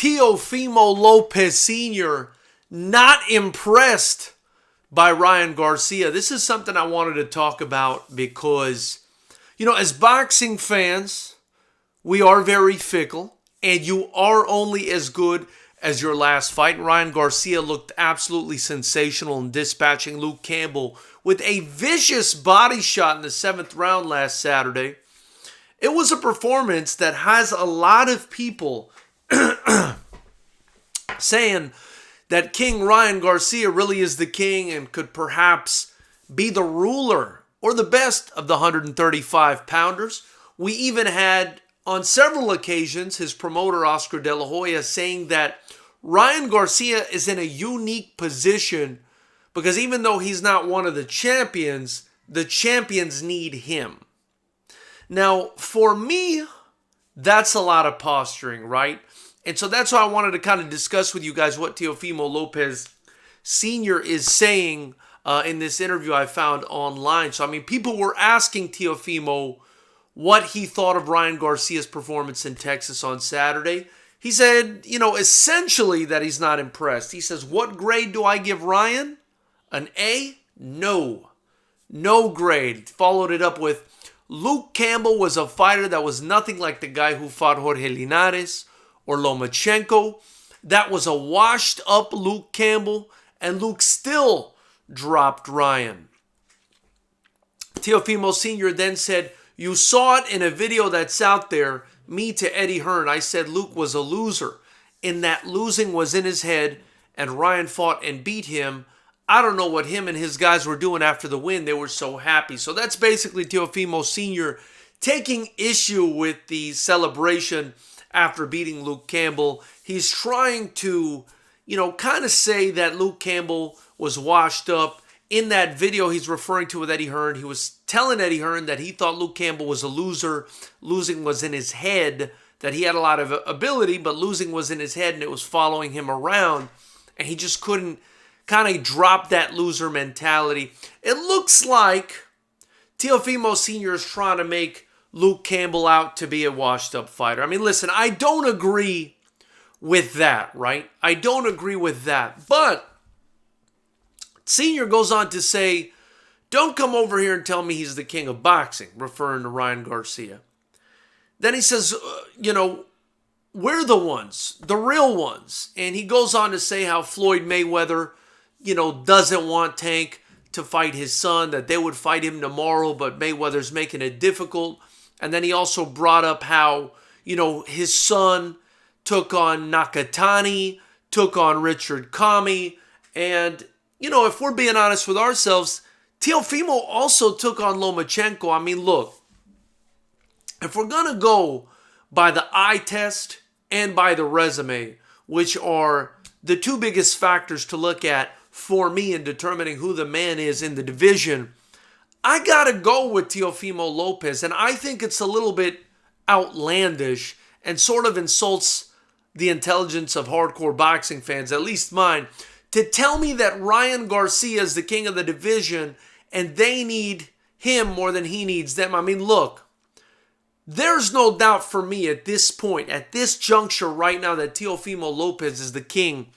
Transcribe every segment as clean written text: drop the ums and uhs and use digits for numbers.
Teofimo Lopez Sr. not impressed by Ryan Garcia. This is something I wanted to talk about because, as boxing fans, we are very fickle, and you are only as good as your last fight. Ryan Garcia looked absolutely sensational in dispatching Luke Campbell with a vicious body shot in the 7th round last Saturday. It was a performance that has a lot of people saying that King Ryan Garcia really is the king and could perhaps be the ruler or the best of the 135-pounders. We even had, on several occasions, his promoter Oscar De La Hoya saying that Ryan Garcia is in a unique position because even though he's not one of the champions need him. Now, for me, that's a lot of posturing, right? And so that's why I wanted to kind of discuss with you guys what Teofimo Lopez Sr. is saying in this interview I found online. So, people were asking Teofimo what he thought of Ryan Garcia's performance in Texas on Saturday. He said, essentially that he's not impressed. He says, what grade do I give Ryan? An A? No. No grade. Followed it up with, Luke Campbell was a fighter that was nothing like the guy who fought Jorge Linares or Lomachenko. That was a washed up Luke Campbell, and Luke still dropped Ryan. Teofimo Sr. then said, you saw it in a video that's out there, me to Eddie Hearn. I said Luke was a loser, in that losing was in his head, and Ryan fought and beat him. I don't know what him and his guys were doing after the win. They were so happy. So that's basically Teofimo Sr. taking issue with the celebration after beating Luke Campbell. He's trying to, kind of say that Luke Campbell was washed up. In that video he's referring to with Eddie Hearn, he was telling Eddie Hearn that he thought Luke Campbell was a loser. Losing was in his head, that he had a lot of ability, but losing was in his head and it was following him around. And he just couldn't kind of drop that loser mentality. It looks like Teofimo Sr. is trying to make Luke Campbell out to be a washed-up fighter. Listen, I don't agree with that, right? I don't agree with that. But Sr. goes on to say, don't come over here and tell me he's the king of boxing, referring to Ryan Garcia. Then he says, we're the ones, the real ones. And he goes on to say how Floyd Mayweather, doesn't want Tank to fight his son, that they would fight him tomorrow, but Mayweather's making it difficult. And then he also brought up how, his son took on Nakatani, took on Richard Kami. And, if we're being honest with ourselves, Teofimo also took on Lomachenko. Look, if we're going to go by the eye test and by the resume, which are the two biggest factors to look at for me in determining who the man is in the division, I got to go with Teofimo Lopez. And I think it's a little bit outlandish and sort of insults the intelligence of hardcore boxing fans, at least mine, to tell me that Ryan Garcia is the king of the division and they need him more than he needs them. Look, there's no doubt for me at this point, at this juncture right now, that Teofimo Lopez is the king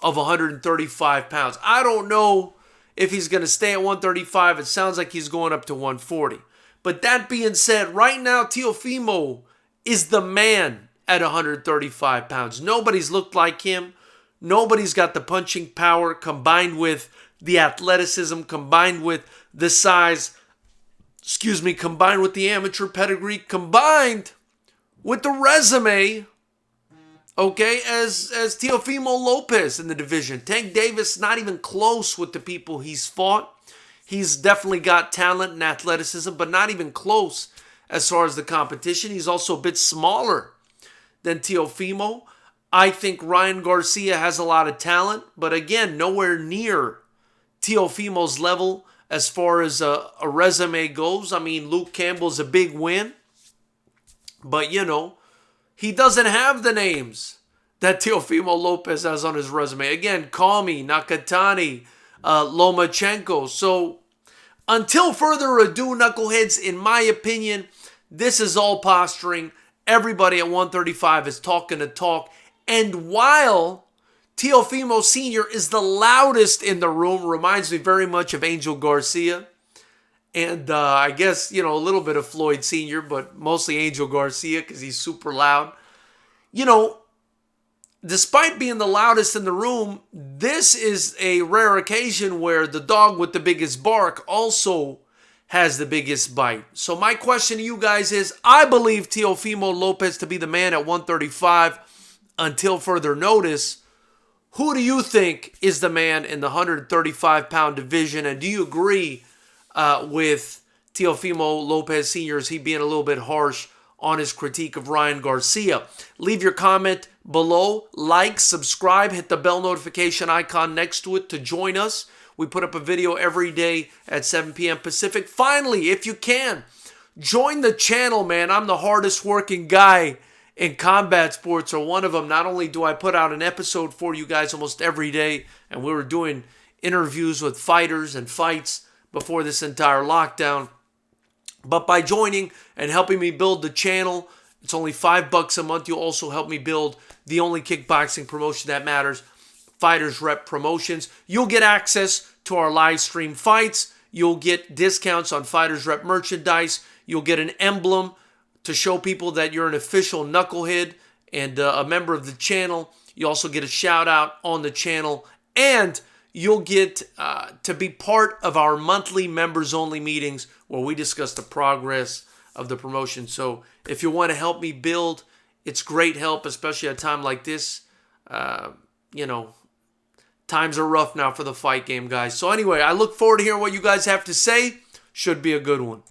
of 135 pounds. I don't know if he's going to stay at 135. It sounds like he's going up to 140. But that being said, right now, Teofimo is the man at 135 pounds. Nobody's looked like him. Nobody's got the punching power combined with the athleticism, combined with the size, combined with the amateur pedigree, combined with the resume, as Teofimo Lopez in the division. Tank Davis, not even close with the people he's fought. He's definitely got talent and athleticism, but not even close as far as the competition. He's also a bit smaller than Teofimo. I think Ryan Garcia has a lot of talent, but again, nowhere near Teofimo's level as far as a resume goes. Luke Campbell's a big win, but he doesn't have the names that Teofimo Lopez has on his resume. Again, Kami, Nakatani, Lomachenko. So until further ado, knuckleheads, in my opinion, this is all posturing. Everybody at 135 is talking the talk. And while Teofimo Sr. is the loudest in the room, reminds me very much of Angel Garcia. And I guess, a little bit of Floyd Sr., but mostly Angel Garcia because he's super loud. Despite being the loudest in the room, this is a rare occasion where the dog with the biggest bark also has the biggest bite. So my question to you guys is, I believe Teofimo Lopez to be the man at 135 until further notice. Who do you think is the man in the 135-pound division? And do you agree with Teofimo Lopez Sr.? Is he being a little bit harsh on his critique of Ryan Garcia? Leave your comment below, like, subscribe, hit the bell notification icon next to it to join us. We put up a video every day at 7 p.m. Pacific. Finally, if you can, join the channel, man. I'm the hardest working guy in combat sports, or one of them. Not only do I put out an episode for you guys almost every day, and we were doing interviews with fighters and fights before this entire lockdown, but by joining and helping me build the channel, it's only $5 a month. You'll also help me build the only kickboxing promotion that matters, FightersRep Promotions. You'll get access to our live stream fights. You'll get discounts on FightersRep merchandise. You'll get an emblem to show people that you're an official knucklehead and a member of the channel. You also get a shout out on the channel, and you'll get to be part of our monthly members only meetings where we discuss the progress of the promotion. So if you want to help me build, it's great help, especially at a time like this. Times are rough now for the fight game, guys. So anyway, I look forward to hearing what you guys have to say. Should be a good one.